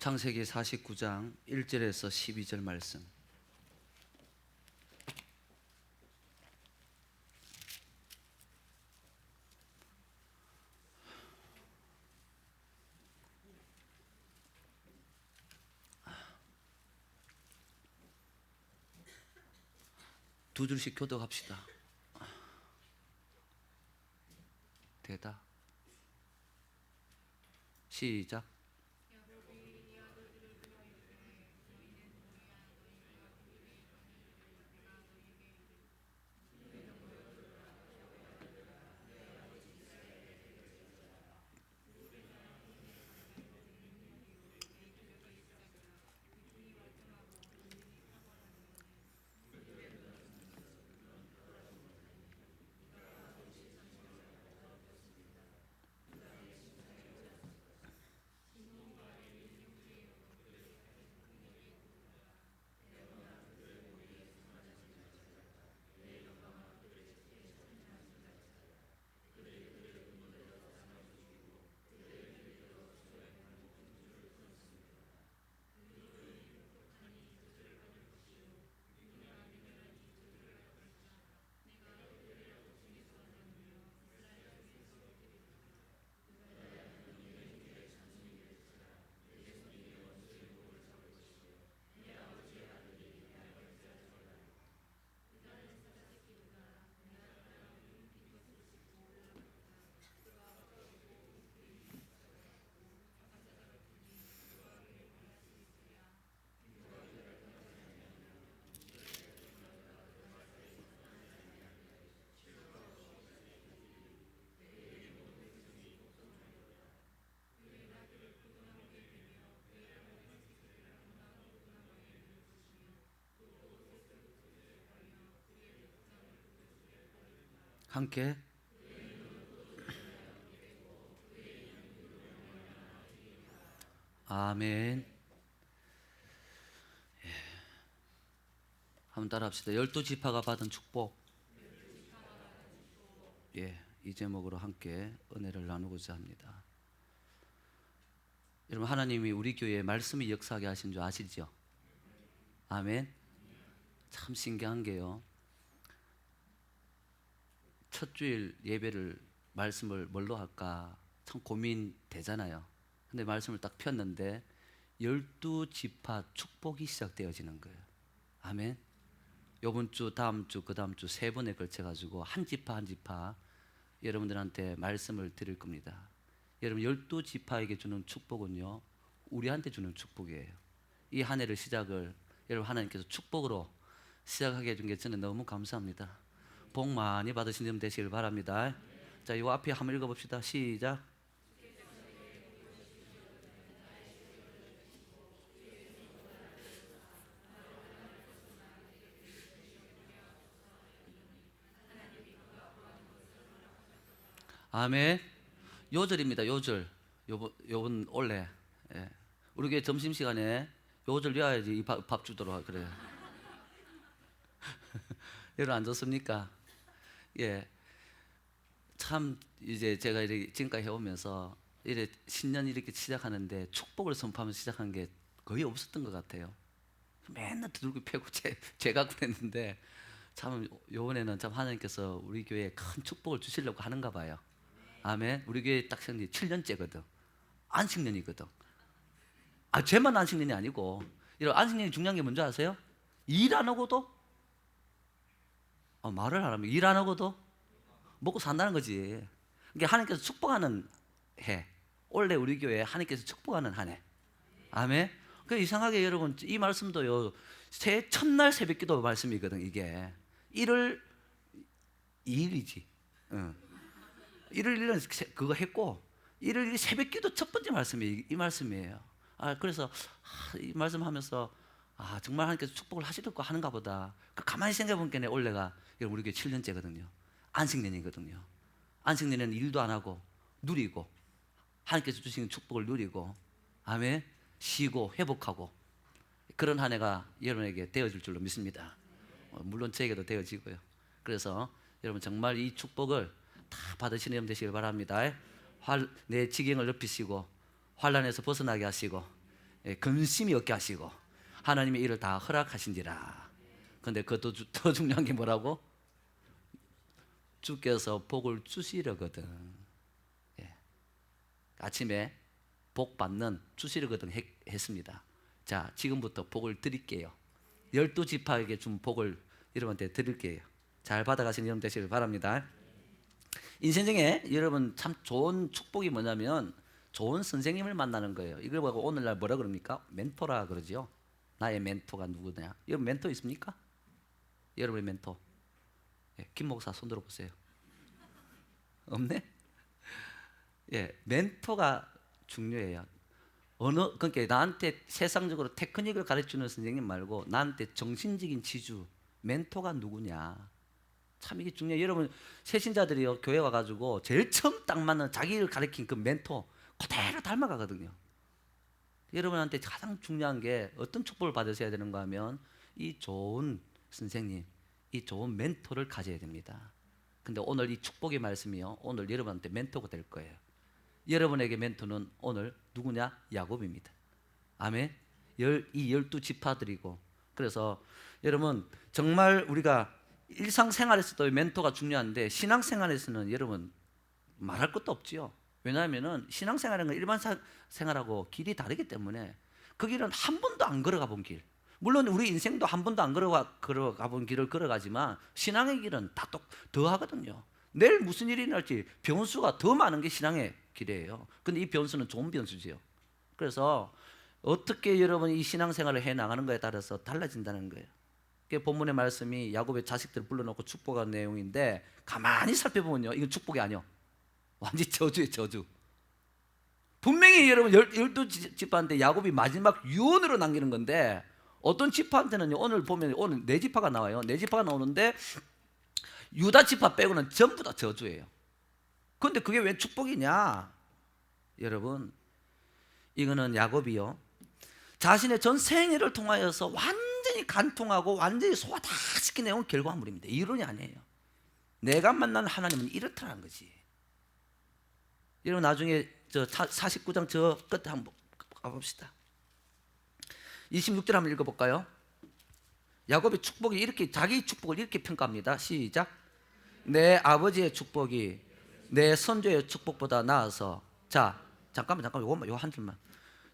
창세기 49장 1절에서 12절 말씀. 두 줄씩 교독합시다. 대다. 시작. 함께. 아멘. 한번 따라합시다. 12지파가 받은 축복. 이 제목으로 함께 은혜를 나누고자 합니다. 여러분, 하나님이 우리 교회에 말씀이 역사하게 하신 줄 아시죠? 아멘. 참 신기한 게요, 첫 주일 예배를 말씀을 뭘로 할까 참 고민되잖아요. 근데 말씀을 딱 폈는데 12지파 축복이 시작되어지는 거예요. 아멘. 이번 주, 다음 주, 그 다음 주 세 번에 걸쳐 가지고 한 지파 한 지파 여러분들한테 말씀을 드릴 겁니다. 여러분, 12지파에게 주는 축복은요, 우리한테 주는 축복이에요. 이 한 해를 시작을 여러분 하나님께서 축복으로 시작하게 해준 게 저는 너무 감사합니다. 복 많이 받으시는 분 되시길 바랍니다. 자, 이 앞에 한번 읽어봅시다. 시작. 아멘. 요절입니다. 요절. 요번 원래 우리 교회 점심시간에 요절 외워야지 이 밥 주도록 그래요. 여러분, 안 좋습니까? 참 이제 제가 이렇게 지금까지 해오면서 이래 신년 이렇게 시작하는데 축복을 선포하면서 시작한 게 거의 없었던 것 같아요. 맨날 두들겨 패고 제가 그랬는데 참 요번에는 참 하나님께서 우리 교회에 큰 축복을 주시려고 하는가 봐요. 아멘. 우리 교회 딱 생긴 7년째거든. 안식년이거든. 쟤만 안식년이 아니고, 이런 안식년이 중요한 게 뭔지 아세요? 일 안 하고도, 말을 안 하면 일 안 하고도 먹고 산다는 거지. 그러니까 하나님께서 축복하는 해. 원래 우리 교회에 하나님께서 축복하는 한 해. 아멘. 그 이상하게 여러분, 이 말씀도요, 새해 첫날 새벽 기도 말씀이거든. 이게 1월 2일이지. 1월 1일은 그거 했고 1월 1일 새벽 기도 첫 번째 말씀이 이 말씀이에요. 그래서 이 말씀하면서 정말 하나님께서 축복을 하시려고 하는가 보다. 가만히 생각해 보니까 올해가 우리 교회 7년째거든요. 안식년이거든요. 안식년에는 일도 안 하고 누리고 하나님께서 주시는 축복을 누리고, 아멘, 쉬고 회복하고, 그런 한 해가 여러분에게 되어질 줄로 믿습니다. 물론 저에게도 되어지고요. 그래서 여러분 정말 이 축복을 다 받으시는 여러분 되시길 바랍니다. 내 지경을 넓히시고 환난에서 벗어나게 하시고 근심이 없게 하시고 하나님의 일을 다 허락하신지라. 근데 그것도 더 중요한 게 뭐라고? 주께서 복을 주시려거든. 아침에 복 받는 주시려거든 했습니다. 자, 지금부터 복을 드릴게요. 12지파에게 준 복을 여러분한테 드릴게요. 잘 받아가시는 여러분 되시길 바랍니다. 인생 중에 여러분 참 좋은 축복이 뭐냐면 좋은 선생님을 만나는 거예요. 이걸 보고 오늘날 뭐라 그럽니까? 멘토라 그러죠. 나의 멘토가 누구냐? 여러분 멘토 있습니까? 여러분의 멘토. 김 목사 손 들어보세요. 없네? 멘토가 중요해요. 그러니까 나한테 세상적으로 테크닉을 가르치는 선생님 말고 나한테 정신적인 지주, 멘토가 누구냐? 참 이게 중요해요. 여러분 새신자들이요 교회 와가지고 제일 처음 딱 맞는 자기를 가르친 그 멘토 그대로 닮아가거든요. 여러분한테 가장 중요한 게 어떤 축복을 받으셔야 되는가 하면 이 좋은 선생님, 이 좋은 멘토를 가져야 됩니다. 근데 오늘 이 축복의 말씀이요 오늘 여러분한테 멘토가 될 거예요. 여러분에게 멘토는 오늘 누구냐? 야곱입니다. 아멘. 이 12지파들이고 그래서 여러분 정말 우리가 일상생활에서도 멘토가 중요한데 신앙생활에서는 여러분 말할 것도 없지요. 왜냐하면 신앙생활은 일반 생활하고 길이 다르기 때문에 그 길은 한 번도 안 걸어가 본 길. 물론 우리 인생도 한 번도 안 걸어가 본 길을 걸어가지만 신앙의 길은 다 더 하거든요. 내일 무슨 일이 날지 변수가 더 많은 게 신앙의 길이에요. 근데 이 변수는 좋은 변수지요. 그래서 어떻게 여러분이 이 신앙생활을 해나가는 거에 따라서 달라진다는 거예요. 본문의 말씀이 야곱의 자식들을 불러놓고 축복한 내용인데 가만히 살펴보면요 이건 축복이 아니요 완전히 저주예요. 저주. 분명히 여러분 12지파한테 야곱이 마지막 유언으로 남기는 건데 어떤 지파한테는요 오늘 보면 오늘 4지파가 나와요. 4지파가 나오는데 유다 지파 빼고는 전부 다 저주예요. 그런데 그게 왜 축복이냐? 여러분 이거는 야곱이요 자신의 전 생애를 통하여서 완전히 간통하고 완전히 소화 다 시켜내온 결과물입니다. 이론이 아니에요. 내가 만난 하나님은 이렇다는 거지. 여러분 나중에 저 49장 저 끝에 한번 가봅시다. 26절 한번 읽어볼까요? 야곱의 축복이 이렇게 자기 축복을 이렇게 평가합니다. 시작. 내 아버지의 축복이 내 선조의 축복보다 나아서. 자 잠깐만 요거 한 줄만.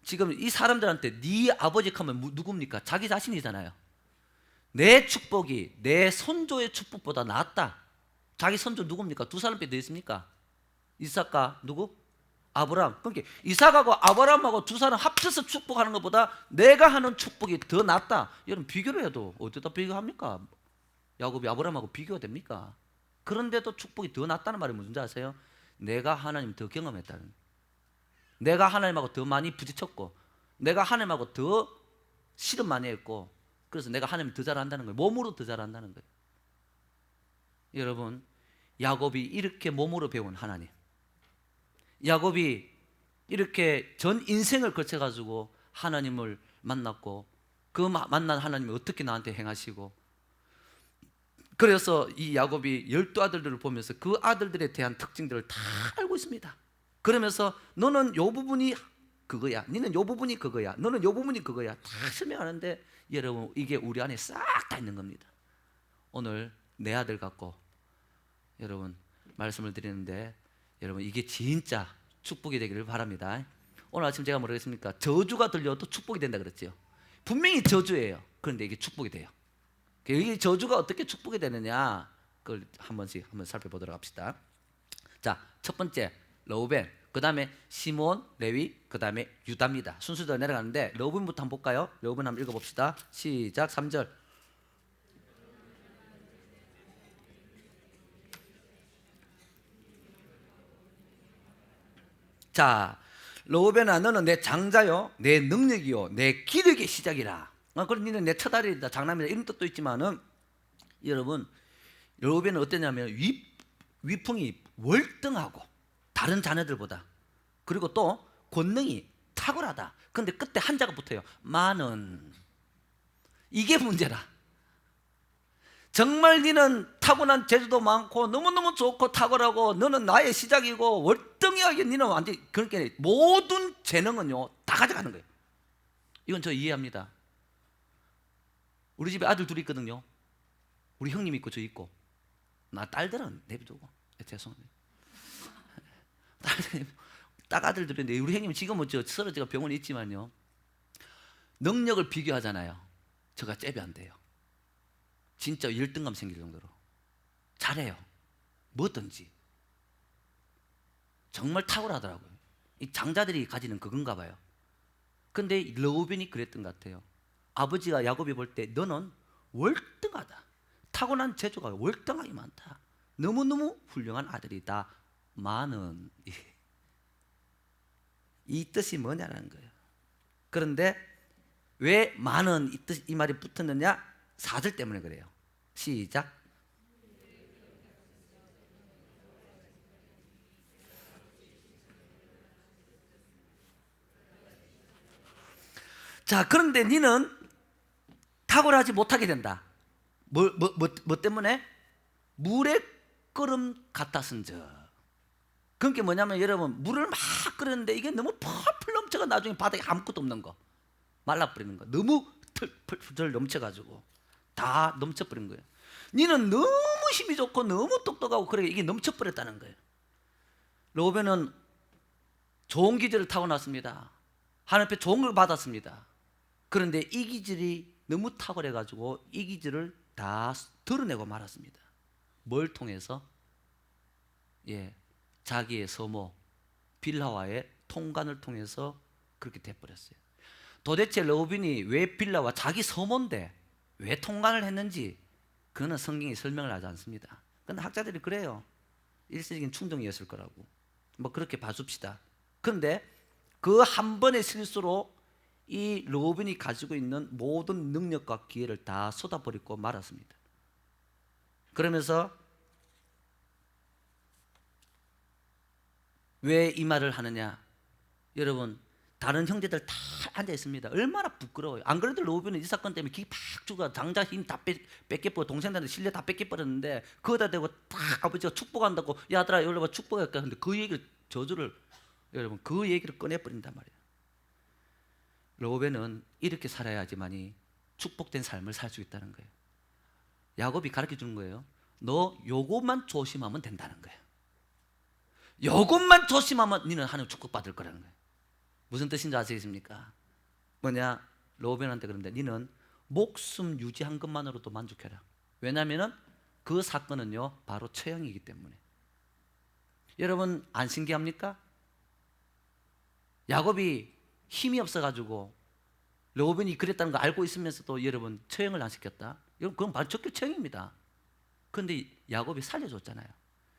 지금 이 사람들한테 네 아버지 하면 누굽니까? 자기 자신이잖아요. 내 축복이 내 선조의 축복보다 낫다. 자기 선조 누굽니까? 두 사람 빼 더 있습니까? 이삭과 누구? 아브라함. 그러니까 이삭하고 아브라함하고 두 사람 합쳐서 축복하는 것보다 내가 하는 축복이 더 낫다. 여러분 비교를 해도 어디다 비교합니까? 야곱이 아브라함하고 비교가 됩니까? 그런데도 축복이 더 낫다는 말이 무슨지 아세요? 내가 하나님 더 경험했다는 거예요. 내가 하나님하고 더 많이 부딪혔고 내가 하나님하고 더 실험 많이 했고 그래서 내가 하나님을 더 잘한다는 거예요. 몸으로 더 잘한다는 거예요. 여러분 야곱이 이렇게 몸으로 배운 하나님, 야곱이 이렇게 전 인생을 거쳐가지고 하나님을 만났고 그 만난 하나님이 어떻게 나한테 행하시고 그래서 이 야곱이 12아들들을 보면서 그 아들들에 대한 특징들을 다 알고 있습니다. 그러면서 너는 요 부분이 그거야, 너는 요 부분이 그거야, 너는 요 부분이 그거야 다 설명하는데 여러분 이게 우리 안에 싹 다 있는 겁니다. 오늘 내 아들 갖고 여러분 말씀을 드리는데 여러분 이게 진짜 축복이 되기를 바랍니다. 오늘 아침 제가 뭐라 했습니까? 저주가 들려도 축복이 된다 그랬죠. 분명히 저주예요. 그런데 이게 축복이 돼요. 이 저주가 어떻게 축복이 되느냐 그걸 한번 살펴보도록 합시다. 자, 첫 번째 러우벤, 그 다음에 시몬, 레위, 그 다음에 유다입니다. 순서대로 내려가는데 러우벤부터 한번 볼까요? 러우벤 한번 읽어봅시다. 시작. 3절. 자, 러우벤아 너는 내 장자요 내 능력이요 내 기력의 시작이라. 그럼 너는 내 첫아들이다 장남이다 이런 뜻도 있지만은 여러분 러우벤은 어땠냐면 위풍이 월등하고 다른 자녀들보다 그리고 또 권능이 탁월하다. 근데 끝에 한자가 붙어요. 많은. 이게 문제라. 정말 너는 타고난 재주도 많고 너무너무 좋고 탁월하고 너는 나의 시작이고 월등하게 너는 완전히 그러니까 모든 재능은요 다 가져가는 거예요. 이건 저 이해합니다. 우리 집에 아들 둘이 있거든요. 우리 형님 있고 저 있고. 나 딸들은 내비두고. 죄송합니다. 딸들 딱 아들들인데 우리 형님 지금은 저 서로 제가 병원에 있지만요. 능력을 비교하잖아요. 저가 잽이 안 돼요. 진짜 열등감 생길 정도로 잘해요. 뭐든지 정말 탁월하더라고요. 이 장자들이 가지는 그건가 봐요. 근데 르우벤이 그랬던 것 같아요. 아버지가 야곱이 볼 때 너는 월등하다. 타고난 재주가 월등하게 많다. 너무너무 훌륭한 아들이다. 많은 이 뜻이 뭐냐는 거예요. 그런데 왜 많은 이 말이 붙었느냐? 4절 때문에 그래요. 시작. 자, 그런데 너는 탁월하지 못하게 된다. 뭐 때문에? 물에 끓음 같았은저. 그게 뭐냐면 여러분, 물을 막 끓였는데 이게 너무 펄펄 넘쳐가 나중에 바닥에 아무것도 없는 거, 말라버리는 거. 너무 털 넘쳐가지고 다 넘쳐버린 거예요. 니는 너무 힘이 좋고 너무 똑똑하고 그래 이게 넘쳐버렸다는 거예요. 르우벤은 좋은 기질을 타고났습니다. 하나님 앞에 좋은 걸 받았습니다. 그런데 이 기질이 너무 탁월해가지고 이 기질을 다 드러내고 말았습니다. 뭘 통해서? 자기의 서모 빌하와의 통관을 통해서 그렇게 돼버렸어요. 도대체 르우벤이 왜 빌하와 자기 서모인데 왜 통관을 했는지 그거는 성경이 설명을 하지 않습니다. 그런데 학자들이 그래요. 일시적인 충동이었을 거라고 뭐 그렇게 봐줍시다. 그런데 그 한 번의 실수로 이 르우벤이 가지고 있는 모든 능력과 기회를 다 쏟아버리고 말았습니다. 그러면서 왜 이 말을 하느냐? 여러분, 다른 형제들 다 앉아 있습니다. 얼마나 부끄러워요. 안 그래도 르우벤은 이 사건 때문에 기 팍 죽어 장자 힘 다 뺏겨버려, 동생들한테 신뢰 다 뺏겨버렸는데 그거다 대고 딱 아버지가 축복한다고 야 아들아 여기 봐 축복할까 하는데 그 얘기를 저주를 여러분 그 얘기를 꺼내버린단 말이에요. 르우벤은 이렇게 살아야지만이 축복된 삶을 살 수 있다는 거예요. 야곱이 가르쳐 주는 거예요. 너 요것만 조심하면 된다는 거예요. 요것만 조심하면 너는 하나님 축복받을 거라는 거예요. 무슨 뜻인지 아시겠습니까? 뭐냐? 르우벤한테 그런데 너는 목숨 유지한 것만으로도 만족해라. 왜냐하면 그 사건은요 바로 처형이기 때문에. 여러분 안 신기합니까? 야곱이 힘이 없어가지고 르우벤이 그랬다는 거 알고 있으면서도 여러분 처형을 안 시켰다. 여러분 그건 바로 적교 처형입니다. 그런데 야곱이 살려줬잖아요.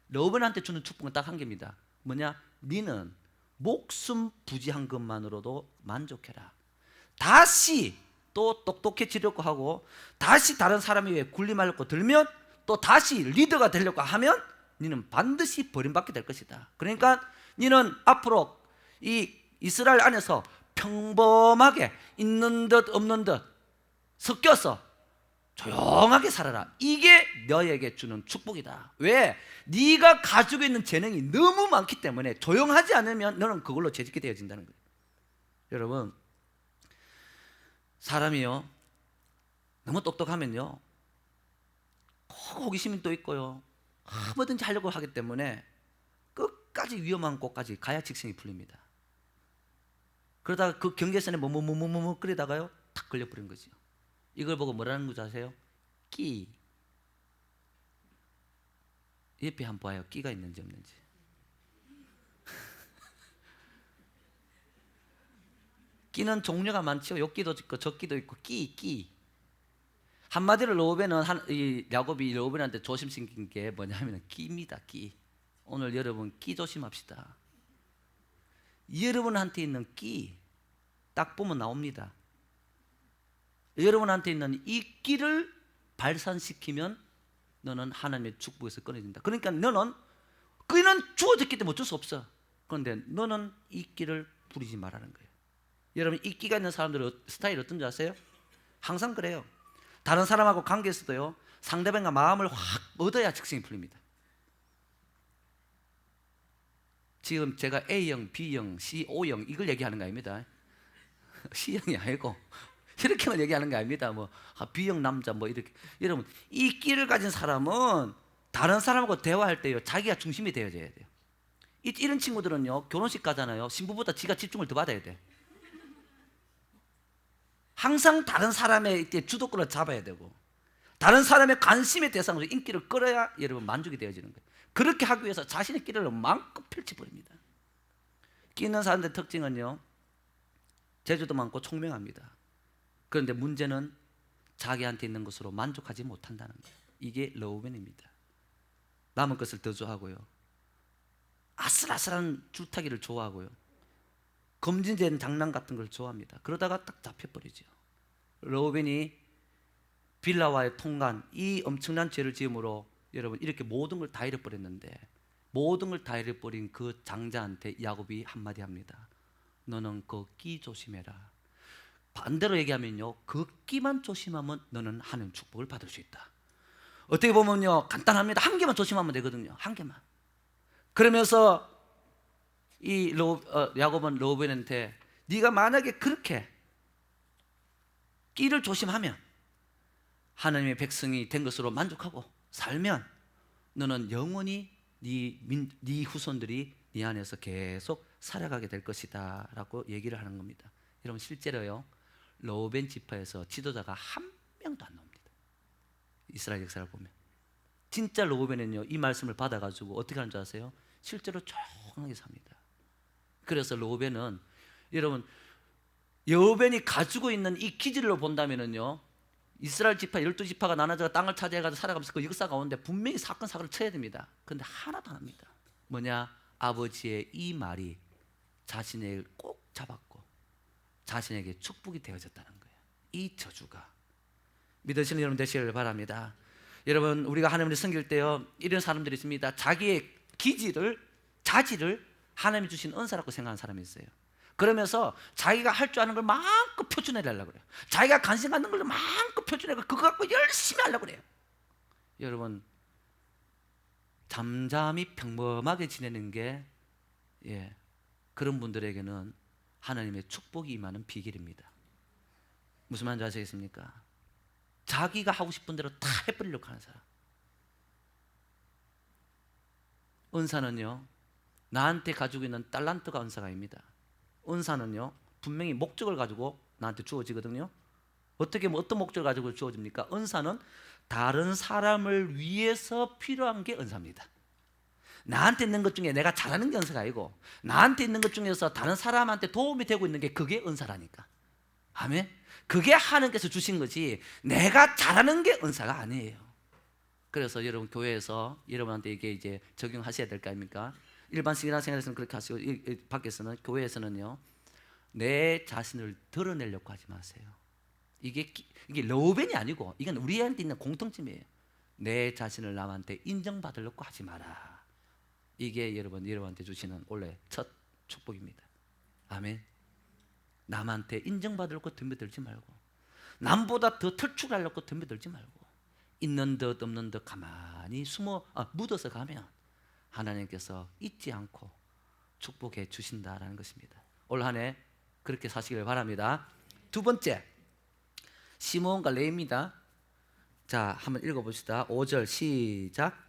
르우벤한테 주는 축복은 딱 한 개입니다. 뭐냐? 너는 목숨 부지한 것만으로도 만족해라. 다시 또 똑똑해지려고 하고 다시 다른 사람이 왜 군림하려고 들면 또 다시 리더가 되려고 하면 너는 반드시 버림받게 될 것이다. 그러니까 너는 앞으로 이 이스라엘 안에서 평범하게 있는 듯 없는 듯 섞여서 조용하게 살아라. 이게 너에게 주는 축복이다. 왜? 네가 가지고 있는 재능이 너무 많기 때문에 조용하지 않으면 너는 그걸로 재짓게 되어진다는 거예요. 여러분 사람이요 너무 똑똑하면요 꼭 호기심이 또 있고요 뭐든지 하려고 하기 때문에 끝까지 위험한 곳까지 가야 직성이 풀립니다. 그러다가 그 경계선에 뭐뭐뭐뭐뭐 그러다가요 탁 걸려버린 거죠. 이걸 보고 뭐라는 거지 아세요? 끼. 옆에 한번 봐요. 끼가 있는지 없는지. 끼는 종류가 많죠. 요끼도 있고 적끼도 있고 끼. 한마디로 르우벤은 이 야곱이 르우벤한테 조심시킨 게 뭐냐면 끼입니다. 끼. 오늘 여러분 끼 조심합시다. 여러분한테 있는 끼 딱 보면 나옵니다. 여러분한테 있는 이 끼를 발산시키면 너는 하나님의 축복에서 꺼내진다. 그러니까 너는 그는 주어졌기 때문에 어쩔 수 없어. 그런데 너는 이 끼를 부리지 말라는 거예요. 여러분 이 끼가 있는 사람들의 스타일이 어떤지 아세요? 항상 그래요. 다른 사람하고 관계에서도요 상대방과 마음을 확 얻어야 직성이 풀립니다. 지금 제가 A형, B형, C, O형 이걸 얘기하는 거 아닙니다. C형이 아니고 이렇게만 얘기하는 게 아닙니다. 뭐 B형 남자 뭐 이렇게. 여러분, 이 끼를 가진 사람은 다른 사람하고 대화할 때요, 자기가 중심이 되어져야 돼요. 이런 친구들은요, 결혼식 가잖아요, 신부보다 지가 집중을 더 받아야 돼. 항상 다른 사람의 주도권을 잡아야 되고, 다른 사람의 관심의 대상으로 인기를 끌어야 여러분 만족이 되어지는 거예요. 그렇게 하기 위해서 자신의 끼를 마음껏 펼쳐버립니다. 끼 있는 사람들의 특징은요, 재주도 많고 총명합니다. 그런데 문제는 자기한테 있는 것으로 만족하지 못한다는 거예요. 이게 러브맨입니다. 남은 것을 더 좋아하고요, 아슬아슬한 줄타기를 좋아하고요, 검진된 장난 같은 걸 좋아합니다. 그러다가 딱 잡혀버리죠. 러브맨이 빌라와의 통관, 이 엄청난 죄를 지음으로 여러분 이렇게 모든 걸 다 잃어버렸는데, 모든 걸 다 잃어버린 그 장자한테 야곱이 한마디 합니다. 너는 그 끼 조심해라. 반대로 얘기하면요, 그 끼만 조심하면 너는 하나님 축복을 받을 수 있다. 어떻게 보면요, 간단합니다. 한 개만 조심하면 되거든요. 한 개만. 그러면서 이 야곱은 르우벤한테, 네가 만약에 그렇게 끼를 조심하면, 하나님의 백성이 된 것으로 만족하고 살면, 너는 영원히 네 후손들이 네 안에서 계속 살아가게 될 것이다 라고 얘기를 하는 겁니다. 여러분, 실제로요, 르우벤 지파에서 지도자가 한 명도 안 나옵니다. 이스라엘 역사를 보면 진짜 르우벤은요, 이 말씀을 받아가지고 어떻게 하는 줄 아세요? 실제로 조용하게 삽니다. 그래서 르우벤은, 여러분, 르우벤이 가지고 있는 이 기질로 본다면은요, 이스라엘 지파 12지파가 나눠져 땅을 차지해가지고 살아가면서 그 역사 가운데 분명히 사건 사고를 쳐야 됩니다. 그런데 하나도 안 합니다. 뭐냐? 아버지의 이 말이 자신을 꼭 잡았고 자신에게 축복이 되어졌다는 거예요. 이 저주가. 믿으시는 여러분 되시기를 바랍니다. 여러분, 우리가 하나님을 섬길 때요, 이런 사람들이 있습니다. 자기의 기질을, 자질을 하나님이 주신 은사라고 생각하는 사람이 있어요. 그러면서 자기가 할 줄 아는 걸 마음껏 표준해내려고 그래요. 자기가 관심 갖는 걸 마음껏 표준해고 그거 갖고 열심히 하려고 그래요. 여러분, 잠잠히 평범하게 지내는 게, 그런 분들에게는 하나님의 축복이 임하는 비결입니다. 무슨 말인지 아시겠습니까? 자기가 하고 싶은 대로 다 해버리려고 하는 사람. 은사는요, 나한테 가지고 있는 달란트가 은사가 아닙니다. 은사는요, 분명히 목적을 가지고 나한테 주어지거든요. 어떻게, 어떤 목적을 가지고 주어집니까? 은사는 다른 사람을 위해서 필요한 게 은사입니다. 나한테 있는 것 중에 내가 잘하는 게 은사가 아니고, 나한테 있는 것 중에서 다른 사람한테 도움이 되고 있는 게, 그게 은사라니까. 아멘. 그게 하나님께서 주신 거지 내가 잘하는 게 은사가 아니에요. 그래서 여러분, 교회에서 여러분한테 이게 이제 적용하셔야 될 거 아닙니까? 일반 신앙생활에서는 그렇게 하시고, 밖에서는, 교회에서는요, 내 자신을 드러내려고 하지 마세요. 이게 르우벤이 아니고 이건 우리한테 있는 공통점이에요. 내 자신을 남한테 인정받으려고 하지 마라. 이게 여러분한테 주시는 원래 첫 축복입니다. 아멘. 남한테 인정받으려고 덤벼들지 말고, 남보다 더 틀출하려고 덤벼들지 말고, 있는 듯 없는 듯 가만히 묻어서 가면 하나님께서 잊지 않고 축복해 주신다라는 것입니다. 올 한 해 그렇게 사시길 바랍니다. 두 번째, 시몬과 레위입니다. 자, 한번 읽어봅시다. 5절 시작.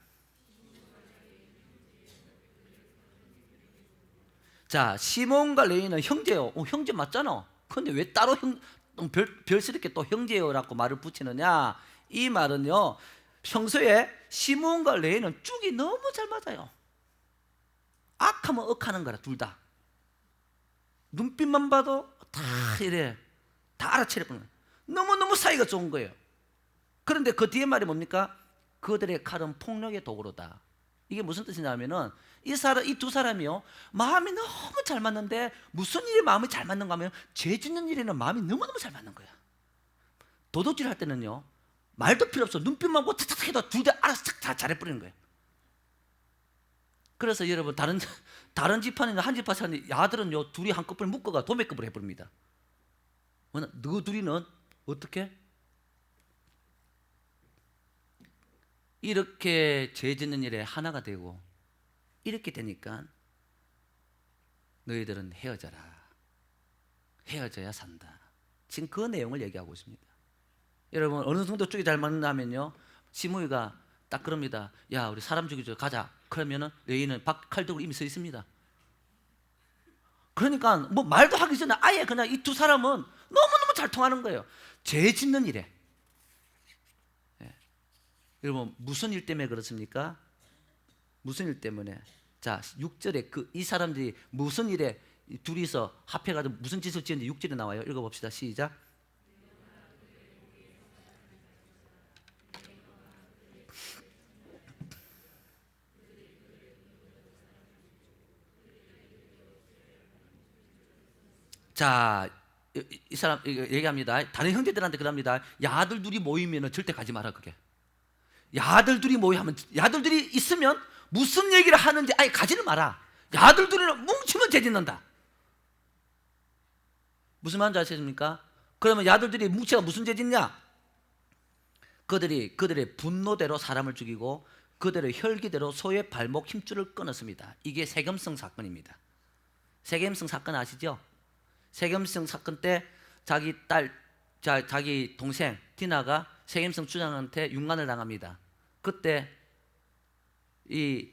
자, 시몬과 레위는 형제요. 형제 맞잖아. 근데 왜 따로 별스럽게 또 형제요라고 말을 붙이느냐? 이 말은요, 평소에 시몬과 레위는 쭉이 너무 잘 맞아요. 악하면 억하는 거라, 둘 다. 눈빛만 봐도 다 이래, 다 알아채려보는 거예요. 너무너무 사이가 좋은 거예요. 그런데 그 뒤에 말이 뭡니까? 그들의 칼은 폭력의 도구로다. 이게 무슨 뜻이냐면은, 이 두 사람이요, 마음이 너무 잘 맞는데, 무슨 일에 마음이 잘 맞는가 하면 죄 짓는 일에는 마음이 너무너무 잘 맞는 거야. 도둑질 할 때는요, 말도 필요 없어. 눈빛만 보고 탁탁 해도 둘 다 알아서 다 잘해버리는 거예요. 그래서 여러분, 다른 집안이나 한 집안 사는 아들은요, 둘이 한꺼번에 묶어가 도매급을 해버립니다. 너 둘이는 어떻게? 이렇게 죄 짓는 일에 하나가 되고, 이렇게 되니까 너희들은 헤어져라. 헤어져야 산다. 지금 그 내용을 얘기하고 있습니다. 여러분 어느 정도 쪽이 잘 맞는다면요, 시므이가 딱 그럽니다. 야, 우리 사람 죽이죠, 가자. 그러면은 여인은 칼 들고 이미 서 있습니다. 그러니까 뭐 말도 하기 전에 아예 그냥 이 두 사람은 너무너무 잘 통하는 거예요. 죄 짓는 일에. 예. 여러분 무슨 일 때문에 그렇습니까? 무슨 일 때문에? 자, 6절에 이 사람들이 무슨 일에 둘이서 합해가지고 무슨 짓을 지었는지 6절에 나와요. 읽어봅시다. 시작. 자, 이 사람 얘기합니다. 다른 형제들한테 그럽니다. 야들 둘이 모이면 절대 가지 마라. 그게 야들 둘이 모이면, 야들 둘이 있으면 무슨 얘기를 하는지 아예 가지는 마라. 야들 둘이는 뭉치면 죄짓는다. 무슨 말인지 아시겠습니까? 그러면 야들들이 뭉치가 무슨 죄짓냐? 그들의 분노대로 사람을 죽이고 그들의 혈기대로 소의 발목 힘줄을 끊었습니다. 이게 세겜성 사건입니다. 세겜성 사건 아시죠? 세겜성 사건 때 자기 동생 디나가 세겜성 주장한테 윤관을 당합니다. 그때 이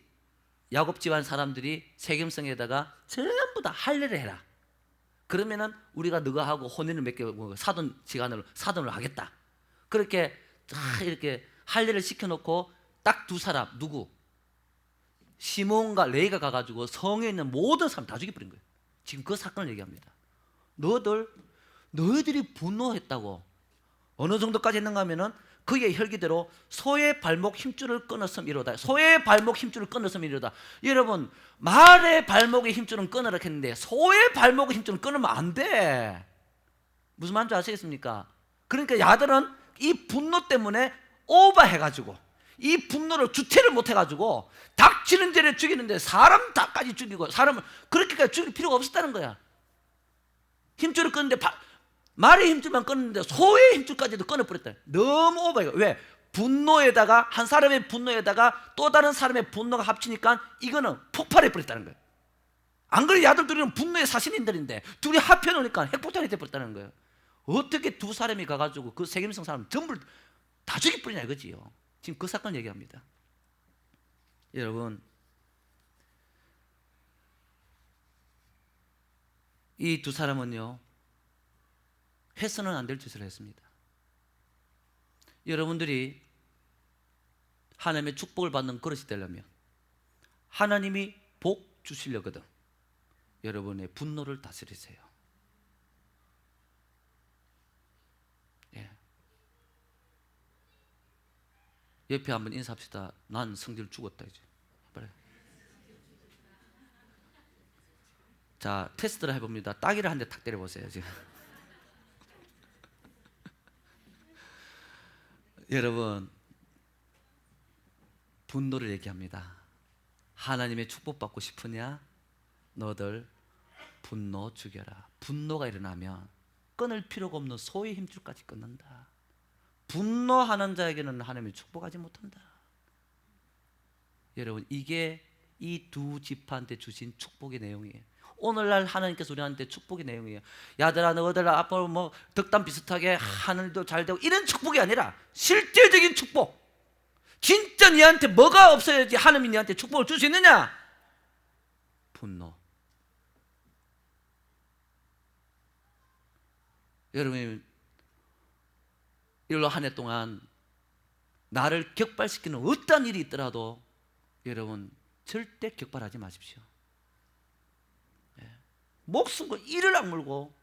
야곱 집안 사람들이 세겜성에다가 전부 다 할례를 해라. 그러면은 우리가 너가 하고 혼인을 맺게 사돈지간으로 사돈을 하겠다. 그렇게 다 이렇게 할례를 시켜놓고 딱 두 사람, 누구? 시몬과 레이가 가가지고 성에 있는 모든 사람 다 죽여버린 거예요. 지금 그 사건을 얘기합니다. 너희들이 분노했다고. 어느 정도까지 했는가 하면은 그의 혈기대로 소의 발목 힘줄을 끊었음 이로다. 소의 발목 힘줄을 끊었음 이로다. 여러분, 말의 발목의 힘줄은 끊으라 했는데 소의 발목의 힘줄은 끊으면 안 돼. 무슨 말인지 아시겠습니까? 그러니까 야들은 이 분노 때문에 오버해가지고 이 분노를 주체를 못해가지고 닥치는 죄를 죽이는데 사람 다까지 죽이고, 사람을 그렇게까지 죽일 필요가 없었다는 거야. 힘줄을 끊는데 말의 힘줄만 끊는데 소의 힘줄까지도 끊어버렸다. 너무 오버해요. 왜? 분노에다가, 한 사람의 분노에다가 또 다른 사람의 분노가 합치니까 이거는 폭발해버렸다는 거예요. 안 그래 야들 둘이는 분노의 사신인들인데 둘이 합해놓으니까 핵폭탄이 돼버렸다는 거예요. 어떻게 두 사람이 가가지고 그 세겜성 사람 전부 다 죽여버리냐 이거지요. 지금 그 사건 얘기합니다. 여러분, 이 두 사람은요 해서는 안 될 짓을 했습니다. 여러분들이 하나님의 축복을 받는 그릇이 되려면, 하나님이 복 주시려거든 여러분의 분노를 다스리세요. 예. 옆에 한번 인사합시다. 난 성질 죽었다 이제. 그래. 자, 테스트를 해봅니다. 따기를 한 대 탁 때려보세요 지금. 여러분, 분노를 얘기합니다. 하나님의 축복받고 싶으냐? 너들 분노 죽여라. 분노가 일어나면 끊을 필요가 없는 소의 힘줄까지 끊는다. 분노하는 자에게는 하나님이 축복하지 못한다. 여러분, 이게 이 두 지파한테 주신 축복의 내용이에요. 오늘날 하나님께서 우리한테 축복의 내용이에요. 야들아 너희들 앞으로 뭐 덕담 비슷하게 하늘도 잘 되고 이런 축복이 아니라 실제적인 축복. 진짜 니한테 뭐가 없어야지 하나님이 니한테 축복을 줄 수 있느냐? 분노. 여러분, 일로 한 해 동안 나를 격발시키는 어떠한 일이 있더라도 여러분 절대 격발하지 마십시오. 목숨과 이를 악물고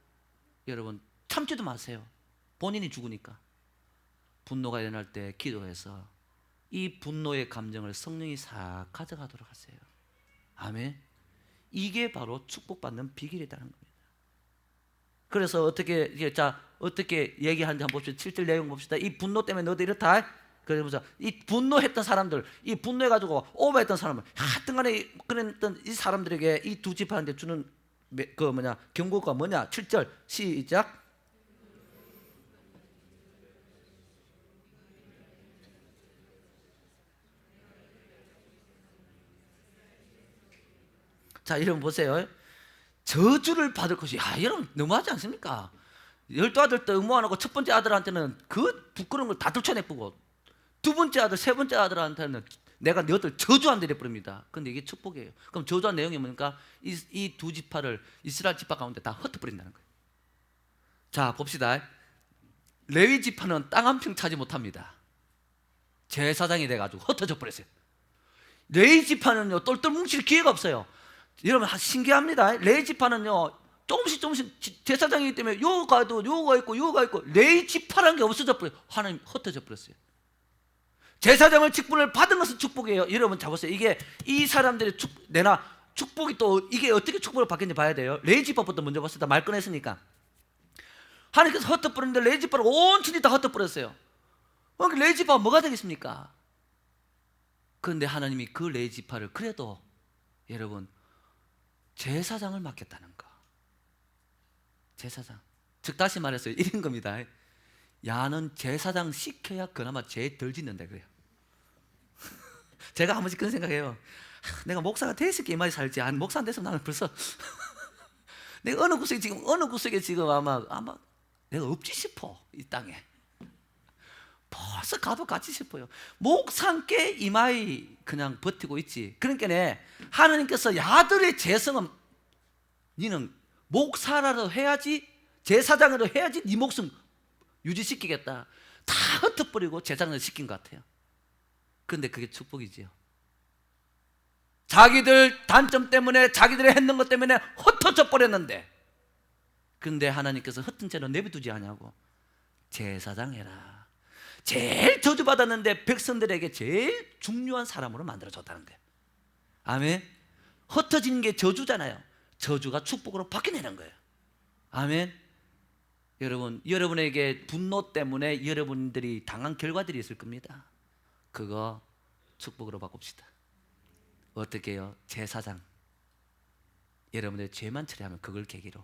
여러분 참지도 마세요. 본인이 죽으니까. 분노가 일어날 때 기도해서 이 분노의 감정을 성령이 싹 가져가도록 하세요. 아멘. 이게 바로 축복받는 비결이라는 겁니다. 그래서 어떻게 얘기하는지 한번 봅시다. 7절 내용 봅시다. 이 분노 때문에 너도 이렇다. 그래서 이 분노했던 사람들, 이 분노해가지고 오버했던 사람을 하여튼간에 그랬던 이 사람들에게 이 두 지파한테 주는 경고가 뭐냐? 7절 시작. 자, 여러분 보세요. 저주를 받을 것이. 여러분 너무하지 않습니까? 12아들 때 응모하고 첫 번째 아들한테는 그 부끄러운 걸 다 들춰내쁘고, 두 번째 아들, 세 번째 아들한테는 내가 너희들 저주한다 이래버립니다. 근데 이게 축복이에요. 그럼 저주한 내용이 뭡니까? 이 두 지파를 이스라엘 지파 가운데 다 흩어버린다는 거예요. 자, 봅시다. 레위 지파는 땅 한 평 차지 못합니다. 제사장이 돼가지고 흩어져 버렸어요. 레위 지파는요 똘똘 뭉칠 기회가 없어요. 여러분 신기합니다. 레위 지파는요 조금씩 제사장이기 때문에 요가 있고 레위 지파라는 게 없어져 버려요. 하나님 흩어져 버렸어요. 제사장을 직분을 받은 것은 축복이에요. 여러분 잡으세요. 이게 이 사람들의 내나 축복이 또 이게 어떻게 축복을 받겠는지 봐야 돼요. 레위 지파부터 먼저 봤습니다. 말 꺼냈으니까. 하나님께서 흩어버렸는데 레위 지파를 온전히 다 흩어버렸어요. 레위 지파가 뭐가 되겠습니까? 그런데 하나님이 그 레위 지파를 그래도 여러분 제사장을 맡겼다는 거. 제사장. 즉 다시 말해서 이런 겁니다. 야는 제사장 시켜야 그나마 죄 덜 짓는다 그래요. 제가 한 번씩 그런 생각해요. 내가 목사가 됐을게 이 말이 살지. 목사 안 됐으면 나는 벌써 내가 어느 구석에 지금 아마 내가 없지 싶어. 이 땅에 벌써 가도 같이 싶어요. 목사께 이마이 그냥 버티고 있지. 그러니까 하나님께서 야들의 재성은 니는 목사라도 해야지, 제사장으로 해야지 네 목숨 유지시키겠다. 다 흩어버리고 제사장을 시킨 것 같아요. 그런데 그게 축복이지요. 자기들 단점 때문에, 자기들이 했는 것 때문에 흩어져 버렸는데, 근데 하나님께서 흩은 채로 내비두지 않냐고. 제사장 해라. 제일 저주받았는데 백성들에게 제일 중요한 사람으로 만들어줬다는 거예요. 아멘. 흩어지는 게 저주잖아요. 저주가 축복으로 바뀌내는 거예요. 아멘. 여러분에게 분노 때문에 여러분들이 당한 결과들이 있을 겁니다. 그거 축복으로 바꿉시다. 어떻게 해요? 제사장. 여러분의 죄만 처리하면 그걸 계기로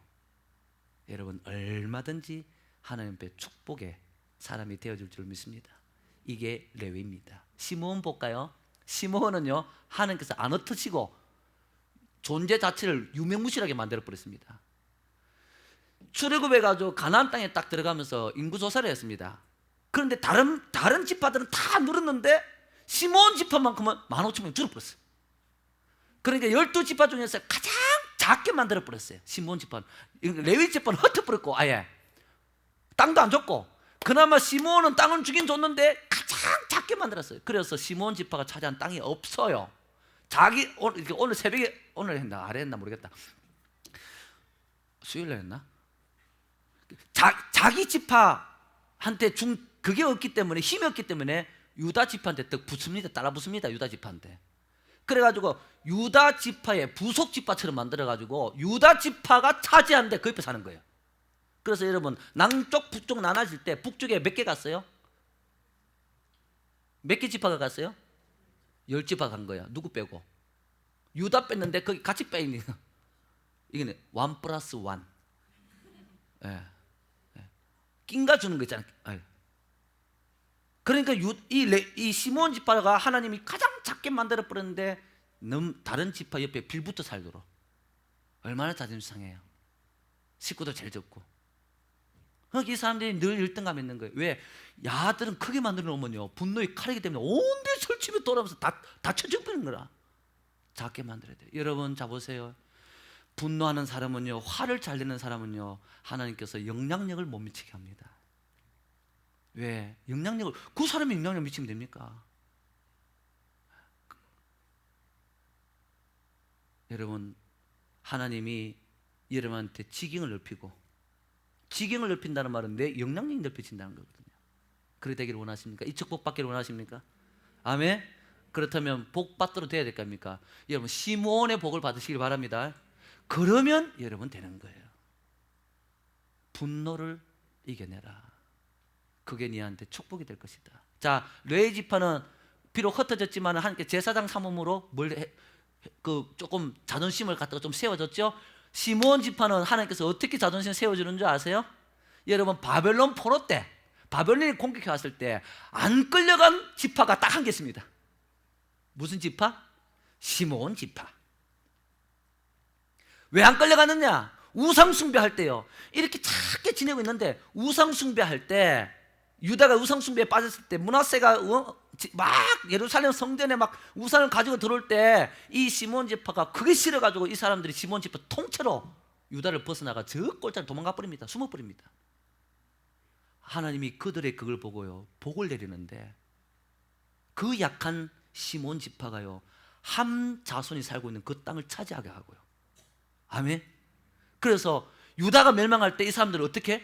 여러분 얼마든지 하나님 앞에 축복의 사람이 되어줄 줄 믿습니다. 이게 레위입니다. 시므온 볼까요? 시므온은요 하나님께서 안 흩으시고 존재 자체를 유명무실하게 만들어버렸습니다. 출애굽해가지고 가나안 땅에 딱 들어가면서 인구조사를 했습니다. 그런데 다른 지파들은 다 늘었는데 시므온 지파만큼은 15,000명 줄어버렸어요. 그러니까 12지파 중에서 가장 작게 만들어버렸어요. 시므온 지파는. 레위 지파는 흩어버렸고 아예 땅도 안 줬고, 그나마 시므온은 땅은 주긴 줬는데 가장 작게 만들었어요. 그래서 시므온 지파가 차지한 땅이 없어요. 오늘 새벽에 오늘 했나 아래 했나 모르겠다. 수요일에 했나? 자기 지파한테 그게 없기 때문에, 힘이 없기 때문에 유다 지파한테 더 붙습니다. 따라 붙습니다. 유다 지파한테. 그래가지고 유다 지파의 부속 지파처럼 만들어가지고 유다 지파가 차지하는데 그 옆에 사는 거예요. 그래서 여러분 남쪽 북쪽 나눠질 때 북쪽에 몇 개 갔어요? 몇 개 지파가 갔어요? 10지파 간 거야. 누구 빼고? 유다 뺐는데 거기 같이 빼있는 이게 1 플러스 1. 예. 낀가 주는 거 있잖아요. 그러니까 이 시므온 지파가 하나님이 가장 작게 만들어 버렸는데 다른 지파 옆에 빌붙어 살도록 얼마나 자존심 상해요. 식구도 제일 적고. 이 사람들이 늘 1등감 있는 거예요. 왜? 야들은 크게 만들어 놓으면요 분노의 칼이기 때문에 온데 설치며 돌아오면서 다 쳐져버리는 거라. 작게 만들어야 돼요. 여러분 자보세요. 분노하는 사람은요, 화를 잘 내는 사람은요, 하나님께서 영향력을 못 미치게 합니다. 왜? 그 사람이 영향력을 미치면 됩니까? 여러분, 하나님이 여러분한테 지경을 넓히고, 지경을 넓힌다는 말은 내 영향력이 넓혀진다는 거거든요. 그렇게 되기를 원하십니까? 이 축복 받기를 원하십니까? 아멘? 그렇다면 복 받도록 돼야 될 겁니까? 여러분 시므온의 복을 받으시길 바랍니다. 그러면 여러분 되는 거예요. 분노를 이겨내라. 그게 너한테 축복이 될 것이다. 자, 레위 지파는 비록 흩어졌지만 하나님께 제사장 삼음으로 조금 자존심을 갖다가 좀 세워줬죠. 시므온 지파는 하나님께서 어떻게 자존심을 세워주는 줄 아세요? 여러분 바벨론 포로 때, 바벨론이 공격해 왔을 때 안 끌려간 지파가 딱 한 개 있습니다. 무슨 지파? 시므온 지파. 왜 안 끌려가느냐? 우상숭배할 때요. 이렇게 착게 지내고 있는데 우상숭배할 때, 유다가 우상숭배에 빠졌을 때, 므낫세가 막 예루살렘 성전에 막 우상을 가지고 들어올 때 이 시몬 지파가 그게 싫어가지고 이 사람들이 시몬 지파 통째로 유다를 벗어나가 저 꼴짜리 도망가 버립니다. 숨어 버립니다. 하나님이 그들의 그걸 보고요, 복을 내리는데 그 약한 시몬 지파가요, 함 자손이 살고 있는 그 땅을 차지하게 하고요. 아멘. 그래서 유다가 멸망할 때 이 사람들은 어떻게?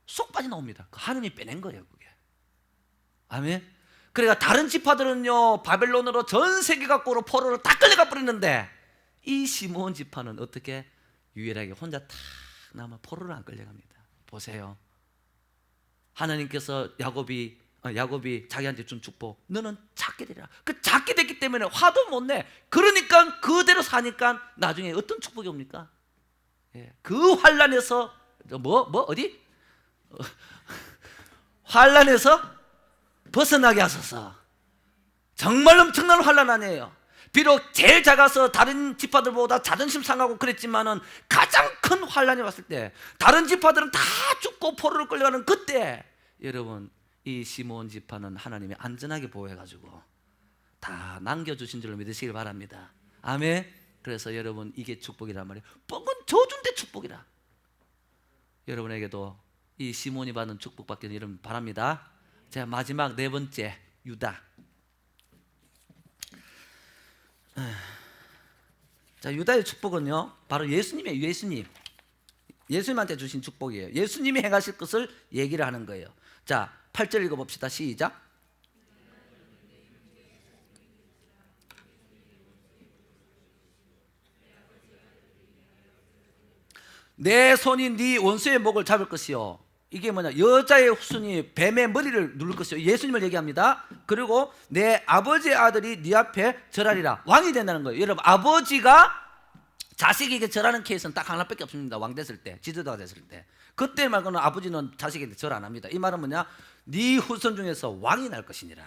쏙 빠져나옵니다. 하나님이 빼낸 거예요, 그게. 아멘. 그러니까 다른 지파들은요, 바벨론으로 전 세계 각국으로 포로로 다 끌려가 버리는데 이 시몬 지파는 어떻게? 유일하게 혼자 탁 남아 포로를 안 끌려갑니다. 보세요. 하나님께서 야곱이 자기한테 준 축복, 너는 작게 되라. 그 작게 됐기 때문에 화도 못 내. 그러니까 그대로 사니까 나중에 어떤 축복이 옵니까? 예, 그 환란에서 어디? 환란에서 벗어나게 하소서. 정말 엄청난 환란 아니에요. 비록 제일 작아서 다른 지파들보다 자존심 상하고 그랬지만은 가장 큰 환란이 왔을 때, 다른 지파들은 다 죽고 포로로 끌려가는 그때, 여러분 이 시몬 지파는 하나님이 안전하게 보호해가지고 다 남겨주신 줄로 믿으시길 바랍니다. 아멘. 그래서 여러분 이게 축복이란 말이에요. 뻥은 저주인데 축복이라. 여러분에게도 이 시몬이 받는 축복 받기를 여러분 바랍니다. 자, 마지막 네 번째, 유다. 자, 유다의 축복은요, 바로 예수님이에요. 예수님한테 주신 축복이에요. 예수님이 행하실 것을 얘기를 하는 거예요. 자, 8절 읽어봅시다. 시작. 내 손이 네 원수의 목을 잡을 것이요. 이게 뭐냐? 여자의 후손이 뱀의 머리를 누를 것이요. 예수님을 얘기합니다. 그리고 내 아버지의 아들이 네 앞에 절하리라. 왕이 된다는 거예요. 여러분, 아버지가 자식에게 절하는 케이스는 딱 하나밖에 없습니다. 왕 됐을 때, 지도자가 됐을 때. 그때 말고는 아버지는 자식에게 절 안 합니다. 이 말은 뭐냐? 네 후손 중에서 왕이 날 것이니라.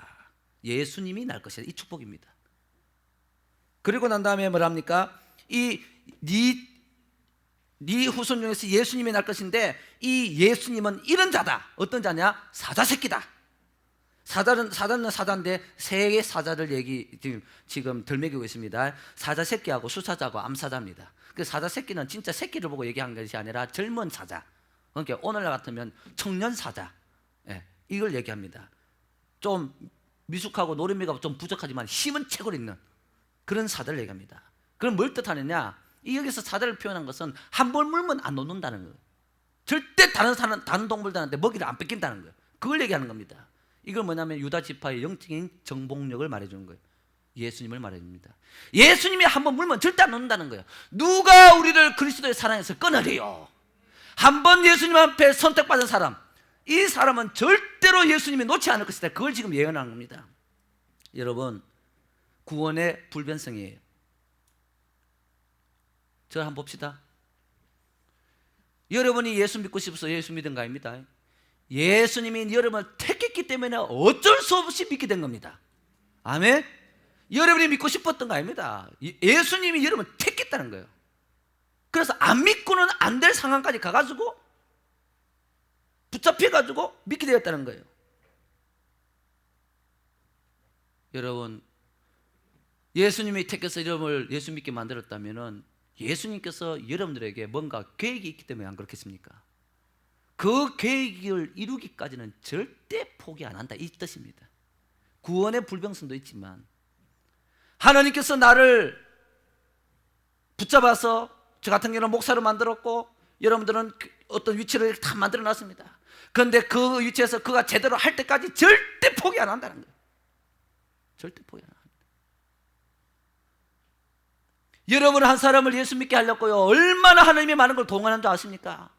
예수님이 날 것이라. 이 축복입니다. 그리고 난 다음에 뭐랍니까? 네 후손 중에서 예수님이 날 것인데, 이 예수님은 이런 자다. 어떤 자냐? 사자 새끼다. 사자는 사자인데 세 개의 사자를 지금 덜 먹이고 있습니다. 사자 새끼하고 수사자하고 암사자입니다. 그 사자 새끼는 진짜 새끼를 보고 얘기한 것이 아니라 젊은 사자. 그러니까 오늘날 같으면 청년 사자. 예, 이걸 얘기합니다. 좀 미숙하고 노림미가 좀 부족하지만 힘은 최고로 있는 그런 사자를 얘기합니다. 그럼 뭘 뜻하느냐? 여기서 사자를 표현한 것은 한 번 물면 안 놓는다는 거예요. 절대 다른 동물들한테 먹이를 안 뺏긴다는 거예요. 그걸 얘기하는 겁니다. 이걸 뭐냐면 유다 지파의 영적인 정복력을 말해주는 거예요. 예수님을 말해줍니다. 예수님이 한 번 물면 절대 안 놓는다는 거예요. 누가 우리를 그리스도의 사랑에서 끊으래요? 한 번 예수님 앞에 선택받은 사람, 이 사람은 절대로 예수님이 놓지 않을 것이다. 그걸 지금 예언하는 겁니다. 여러분, 구원의 불변성이에요. 저 한번 봅시다. 여러분이 예수 믿고 싶어서 예수 믿은 거 아닙니다. 예수님이 여러분을 택했기 때문에 어쩔 수 없이 믿게 된 겁니다. 아멘. 여러분이 믿고 싶었던 거 아닙니다. 예수님이 여러분을 택했다는 거예요. 그래서 안 믿고는 안 될 상황까지 가가지고 붙잡혀가지고 믿게 되었다는 거예요. 여러분, 예수님이 택해서 여러분을 예수 믿게 만들었다면은 예수님께서 여러분들에게 뭔가 계획이 있기 때문에 안 그렇겠습니까? 그 계획을 이루기까지는 절대 포기 안 한다, 이 뜻입니다. 구원의 불병성도 있지만 하나님께서 나를 붙잡아서 저 같은 경우는 목사로 만들었고 여러분들은 어떤 위치를 다 만들어 놨습니다. 그런데 그 위치에서 그가 제대로 할 때까지 절대 포기 안 한다는 거예요. 절대 포기 안 합니다. 여러분 한 사람을 예수 믿게 하려고요, 얼마나 하나님이 많은 걸 동원한 줄 아십니까?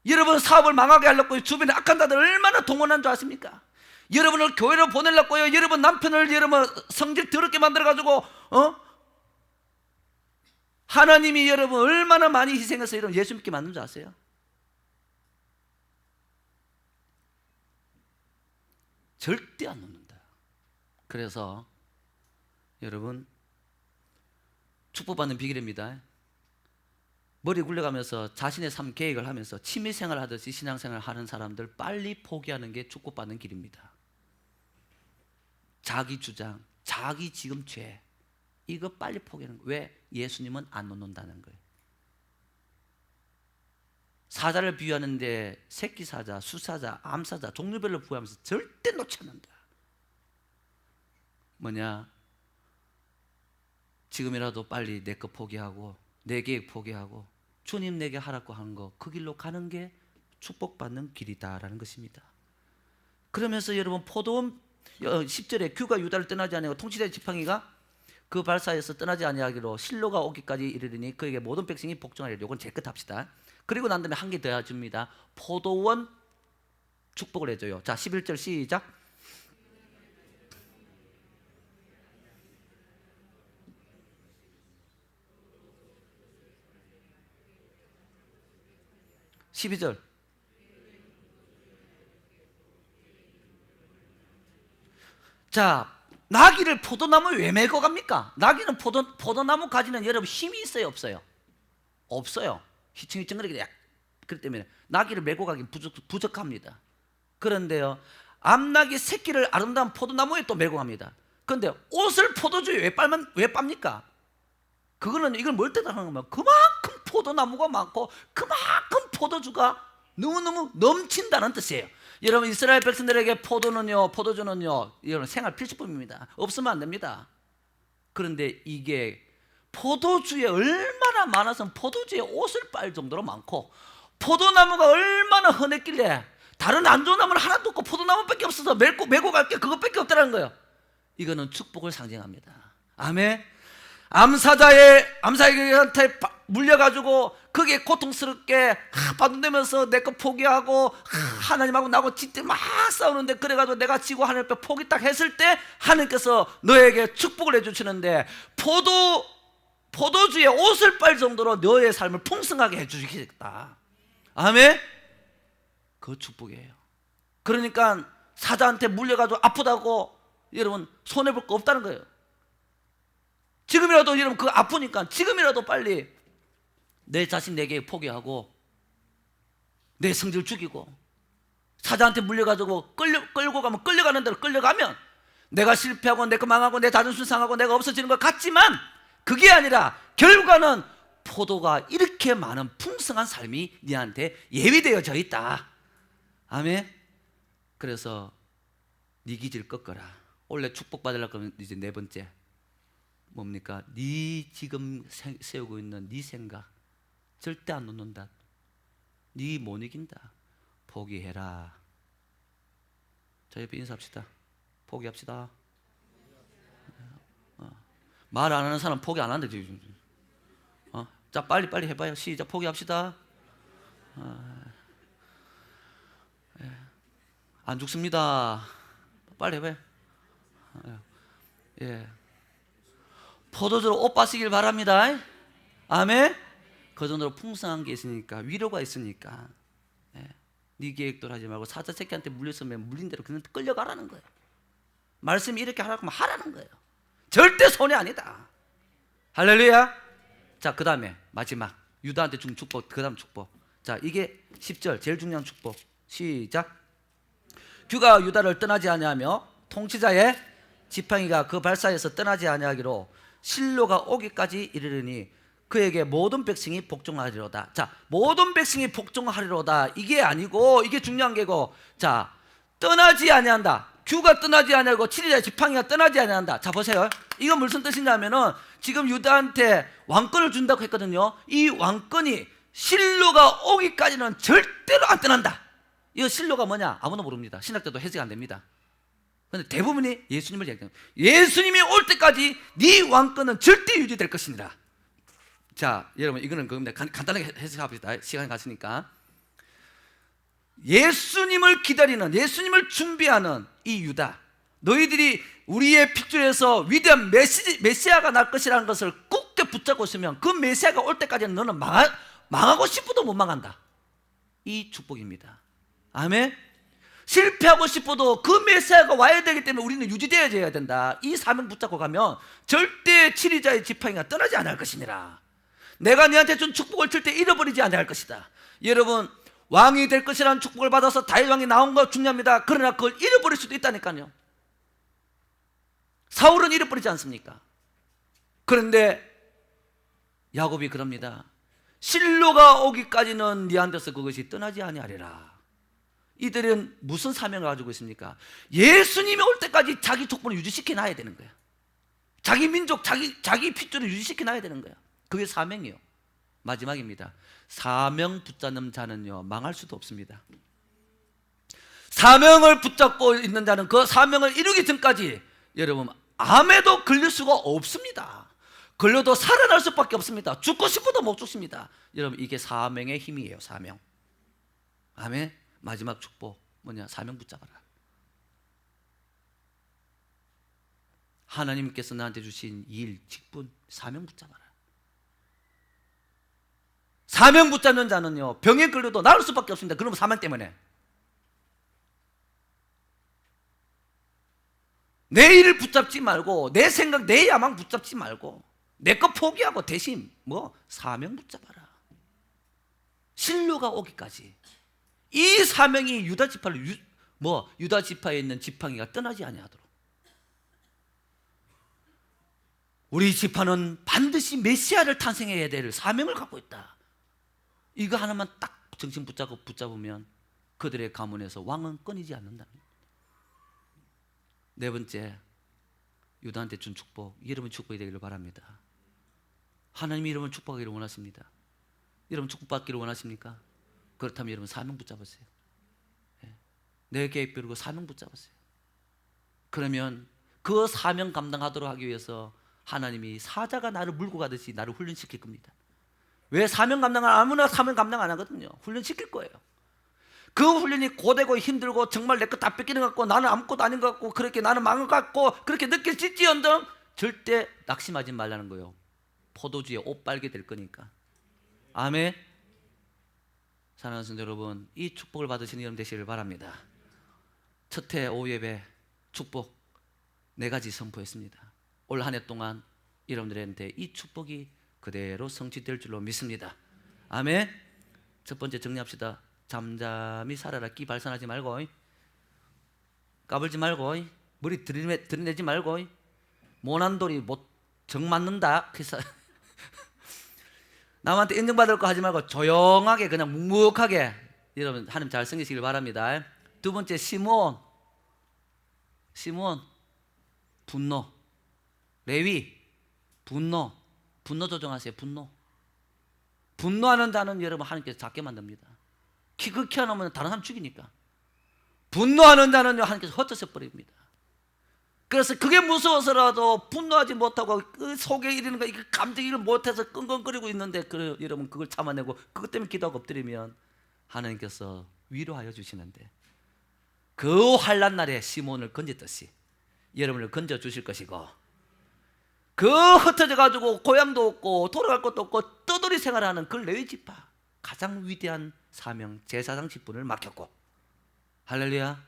여러분 사업을 망하게 하려고 주변에 악한 자들 얼마나 동원한 줄 아십니까? 여러분을 교회로 보내려고요, 여러분 남편을 여러분 성질 더럽게 만들어가지고 하나님이 여러분 얼마나 많이 희생해서 여러분 예수 믿게 만든 줄 아세요? 절대 안 놓는다. 그래서 여러분 축복받는 비결입니다. 머리 굴려가면서 자신의 삶 계획을 하면서 취미생활 하듯이 신앙생활 하는 사람들 빨리 포기하는 게 축복받는 길입니다. 자기 주장, 자기 지금 죄, 이거 빨리 포기하는 거예요. 왜? 예수님은 안 놓는다는 거예요. 사자를 비유하는데 새끼 사자, 수사자, 암사자 종류별로 부여하면서 절대 놓지 않는다. 뭐냐? 지금이라도 빨리 내 거 포기하고 내 계획 포기하고 주님 내게 하라고 하는 거, 그 길로 가는 게 축복받는 길이다라는 것입니다. 그러면서 여러분 포도원 10절에 규가 유다를 떠나지 아니하고 통치자 지팡이가 그 발사에서 떠나지 아니하기로 실로가 오기까지 이르리니 그에게 모든 백성이 복종하리라. 이건 제 끝 합시다. 그리고 난 다음에 한 개 더 해줍니다. 포도원 축복을 해줘요. 자, 11절 시작. (12절) 자, 나귀를 포도나무에 왜 메고 갑니까? 나귀는 포도나무 가지는 여러분 힘이 있어요, 없어요? 없어요. 휘청휘청거리게. 그렇기 때문에 나귀를 메고 가기 부족합니다. 그런데요, 암나귀 새끼를 아름다운 포도나무에 또 메고 갑니다. 그런데 옷을 포도주에 왜 빱니까? 이걸 뭘 뜻하는 거면 그만큼 포도나무가 많고 그만큼 포도주가 너무너무 넘친다는 뜻이에요. 여러분, 이스라엘 백성들에게 포도주는요, 여러분 생활 필수품입니다. 없으면 안 됩니다. 그런데 이게 포도주에 얼마나 많아서 포도주에 옷을 빨 정도로 많고 포도나무가 얼마나 흔했길래 다른 안 좋은 나무는 하나도 없고 포도나무밖에 없어서 메고 갈 게 그것밖에 없다는 거예요. 이거는 축복을 상징합니다. 아멘. 암사에게 물려가지고 그게 고통스럽게 받아내면서 내 거 포기하고 하나님하고 나하고 진짜 막 싸우는데, 그래가지고 내가 지고 하나님 앞에 포기 딱 했을 때 하나님께서 너에게 축복을 해주시는데 포도주에 옷을 빨 정도로 너의 삶을 풍성하게 해주시겠다. 아멘. 그 축복이에요. 그러니까 사자한테 물려가지고 아프다고 여러분 손해볼 거 없다는 거예요. 지금이라도 여러분 그거 아프니까 지금이라도 빨리 내 자신 내게 포기하고 내 성질 죽이고, 사자한테 물려가지고 끌고 가면 끌려가는 대로 끌려가면 내가 실패하고 내 거 망하고 내 자존심 상하고 내가 없어지는 것 같지만 그게 아니라 결과는 포도가 이렇게 많은 풍성한 삶이 네한테 예비되어져 있다. 아멘. 그래서 네 기질 꺾어라. 원래 축복받으려고 하면 이제 네 번째 뭡니까? 네 지금 세우고 있는 네 생각 절대 안 놓는다. 네 못 이긴다. 포기해라. 자, 옆에 인사합시다. 포기합시다. 말 안 하는 사람 포기 안 한다 지금. 자, 빨리 해봐요. 시작. 포기합시다. 안 죽습니다. 빨리 해봐요. 예. 포도주로 옷 빠시길 바랍니다. 아멘. 그 정도로 풍성한 게 있으니까, 위로가 있으니까. 네 계획도 하지 말고 사자 새끼한테 물렸으면 물린 대로 그냥 끌려가라는 거예요. 말씀이 이렇게 하라고 하면 하라는 거예요. 절대 손해 아니다. 할렐루야. 자, 그 다음에 마지막 유다한테 준 축복, 그 다음 축복. 자, 이게 10절 제일 중요한 축복. 시작. 규가 유다를 떠나지 아니하며 통치자의 지팡이가 그 발사에서 떠나지 아니하기로 실로가 오기까지 이르르니 그에게 모든 백성이 복종하리로다. 자, 모든 백성이 복종하리로다. 이게 아니고, 이게 중요한 게고, 자, 떠나지 아니한다. 규가 떠나지 아니하고 치리자의 지팡이가 떠나지 아니한다. 자, 보세요. 이거 무슨 뜻이냐면은 지금 유다한테 왕권을 준다고 했거든요. 이 왕권이 실로가 오기까지는 절대로 안 떠난다. 이거 실로가 뭐냐? 아무도 모릅니다. 신학자도 해석이 안 됩니다. 그런데 대부분이 예수님을 얘기합니다. 예수님이 올 때까지 네 왕권은 절대 유지될 것입니다. 자, 여러분, 이거는 그겁니다. 간단하게 해석합시다. 시간이 갔으니까. 예수님을 기다리는, 예수님을 준비하는 이 유다, 너희들이 우리의 픽줄에서 위대한 메시아가 날 것이라는 것을 굳게 붙잡고 있으면 그 메시아가 올 때까지는 너는 망하고 싶어도 못 망한다. 이 축복입니다. 아멘. 실패하고 싶어도 그 메시아가 와야 되기 때문에 우리는 유지되어야 된다. 이 사명 붙잡고 가면 절대 치리자의 지팡이가 떠나지 않을 것이니라. 내가 너한테 준 축복을 절대 잃어버리지 않을 것이다. 여러분, 왕이 될 것이라는 축복을 받아서 다윗 왕이 나온 거 중요합니다. 그러나 그걸 잃어버릴 수도 있다니까요. 사울은 잃어버리지 않습니까? 그런데 야곱이 그럽니다. 실로가 오기까지는 네한테서 그것이 떠나지 아니하리라. 이들은 무슨 사명을 가지고 있습니까? 예수님이 올 때까지 자기 족보를 유지시켜 놔야 되는 거야. 자기 민족, 자기 핏줄을 유지시켜 놔야 되는 거야. 그게 사명이에요. 마지막입니다. 사명 붙잡는 자는요, 망할 수도 없습니다. 사명을 붙잡고 있는 자는 그 사명을 이루기 전까지 여러분 암에도 걸릴 수가 없습니다. 걸려도 살아날 수밖에 없습니다. 죽고 싶어도 못 죽습니다. 여러분, 이게 사명의 힘이에요. 사명. 아멘. 마지막 축복 뭐냐? 사명 붙잡아라. 하나님께서 나한테 주신 일, 직분, 사명 붙잡아라. 사명 붙잡는 자는요, 병에 걸려도 나을 수밖에 없습니다. 그러면 사명 때문에. 내 일을 붙잡지 말고, 내 생각, 내 야망 붙잡지 말고, 내 거 포기하고 대신 사명 붙잡아라. 신료가 오기까지. 이 사명이 유다 지파를 유다 지파에 있는 지팡이가 떠나지 아니하도록. 우리 지파는 반드시 메시아를 탄생해야 될 사명을 갖고 있다. 이거 하나만 딱 정신 붙잡으면 그들의 가문에서 왕은 끊이지 않는다. 네 번째, 유다한테 준 축복, 여러분 축복이 되기를 바랍니다. 하나님이 여러분 축복하기를 원하십니다. 여러분 축복받기를 원하십니까? 그렇다면 여러분 사명 붙잡으세요. 내 계획 펴고 사명 붙잡으세요. 그러면 그 사명 감당하도록 하기 위해서 하나님이 사자가 나를 물고 가듯이 나를 훈련시킬 겁니다. 왜? 사명 감당을 아무나 사명 감당 안 하거든요. 훈련시킬 거예요. 그 훈련이 고되고 힘들고 정말 내 것 다 뺏기는 것 같고 나는 아무것도 아닌 것 같고 그렇게 나는 망한 것 같고 그렇게 느낄지언정 절대 낙심하지 말라는 거예요. 포도주에 옷 빨게 될 거니까. 아멘. 사랑하는 성도 여러분, 이 축복을 받으시는 여러분 되시길 바랍니다. 첫해 오후 예배 축복 4가지 선포했습니다. 올 한 해 동안 여러분들한테 이 축복이 그대로 성취될 줄로 믿습니다. 아멘. 첫 번째 정리합시다. 잠잠히 살아라. 끼 발산하지 말고, 까불지 말고, 머리 들이내지 말고, 모난 돌이 정 맞는다. 그래서 남한테 인정받을 거 하지 말고 조용하게 그냥 묵묵하게 여러분 하나님 잘 섬기시길 바랍니다. 두 번째, 시므온 분노. 레위 분노 조정하세요. 분노하는 자는 여러분 하나님께서 작게 만듭니다. 키 극히 안 하면 다른 사람 죽이니까. 분노하는 자는 하나님께서 헛되어 버립니다. 그래서 그게 무서워서라도 분노하지 못하고 그 속에 이르는 거, 이 감정을 못해서 끙끙거리고 있는데 여러분 그걸 참아내고 그것 때문에 기도하고 엎드리면 하나님께서 위로하여 주시는데 그 환난 날에 시몬을 건졌듯이 여러분을 건져 주실 것이고, 그 흩어져 가지고 고향도 없고 돌아갈 것도 없고 떠돌이 생활하는 그 레위 지파 가장 위대한 사명 제사장 직분을 맡겼고, 할렐루야.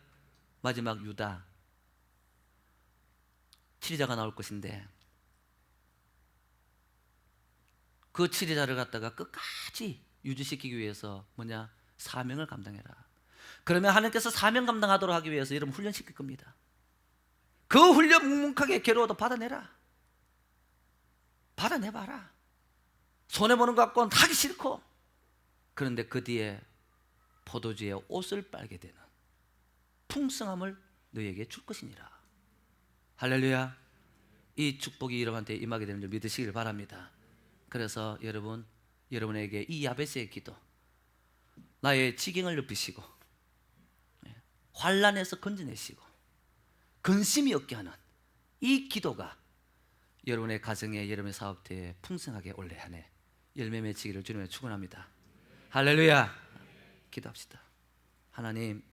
마지막 유다 치리자가 나올 것인데 그 치리자를 갖다가 끝까지 유지시키기 위해서 사명을 감당해라. 그러면 하나님께서 사명 감당하도록 하기 위해서 여러분 훈련시킬 겁니다. 그 훈련 묵묵하게 괴로워도 받아내라. 받아내봐라. 손해보는 것 같고는 하기 싫고, 그런데 그 뒤에 포도주에 옷을 빨게 되는 풍성함을 너에게 줄 것이니라. 할렐루야. 이 축복이 여러분한테 임하게 되는 줄 믿으시길 바랍니다. 그래서 여러분에게 이 야베스의 기도, 나의 지경을 높이시고 환난에서 건져내시고 근심이 없게 하는 이 기도가 여러분의 가정에, 여러분의 사업대에 풍성하게 올해 한 해 열매 맺히기를 주님의 축원합니다. 할렐루야. 기도합시다. 하나님,